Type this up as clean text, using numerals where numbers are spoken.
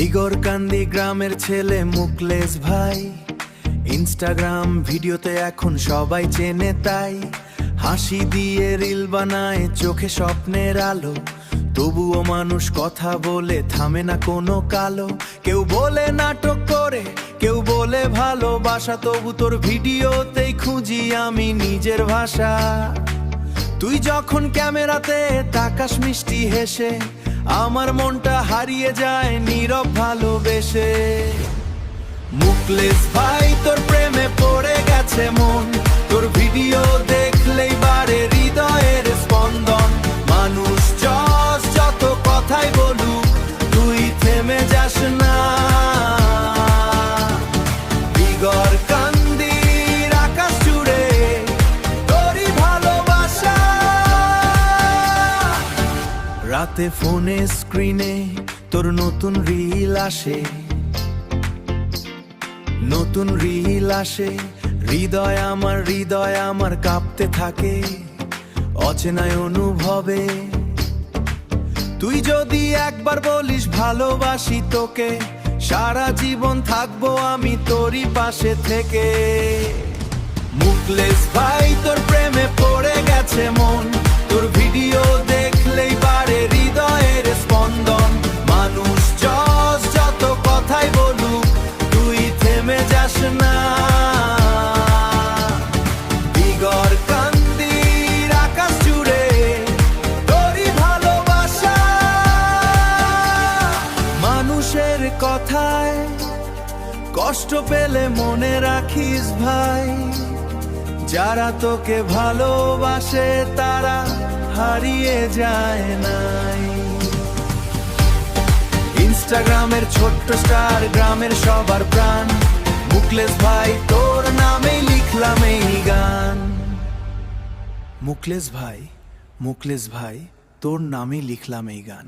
বিগরকান্দি গ্রামের ছেলে মুকলেশ ভাই, ইনস্টাগ্রাম ভিডিওতে এখন সবাই চেনে তাই। হাসি দিয়ে রিল বানায়, চোখে স্বপ্নের আলো, তবুও মানুষ কথা বলে থামে না কোনো কালো। কেউ বলে নাটক করে, কেউ বলে ভালোবাসা, তবু তোর ভিডিওতেই খুঁজি আমি নিজের ভাষা। তুই যখন ক্যামেরাতে তাকাস মিষ্টি হেসে, আমার মনটা হারিয়ে যায় নীরব ভালোবেসে। মুকলেশ ভাই তোর প্রেমে পড়ে গেছে মন, তোর ভিডিও দেখলেই বাড়ে হৃদয়ের স্পন্দন। মানুষ যত কথাই বলুক, তুই থেমে যাস না। বিগরকান্দির আকাশ জুড়ে তোরই ভালোবাসা। রাতে ফোনে স্ক্রিনে তোর নতুন রিল আসে, নতুন রিল আসে। হৃদয় আমার কাঁপতে থাকে অচেনায় অনুভবে। তুই যদি একবার বলিস ভালোবাসি তোকে, সারা জীবন থাকবো আমি তোরই পাশে থেকে। মুকলেশ ভাই তোর প্রেমে পড়ে গেছে মন, তোর ভিডিও দেখলেই বাড়ে হৃদয়ের স্পন্দন। মানুষ যত কথাই বলুক, তুই থেমে যাস না। বিগরকান্দির আকাশ জুড়ে তোরই ভালোবাসা। মানুষের কথায় কষ্ট পেলে মনে রাখিস ভাই, যারা তোকে ভালোবাসে তারা হারিয়ে যায় নাই। ইনস্টাগ্রামের ছোট্ট স্টার, গ্রামের সবার প্রাণ, মুকলেশ ভাই তোর নামেই লিখলাম এই গান। মুকলেশ ভাই তোর নামেই লিখলাম এই গান।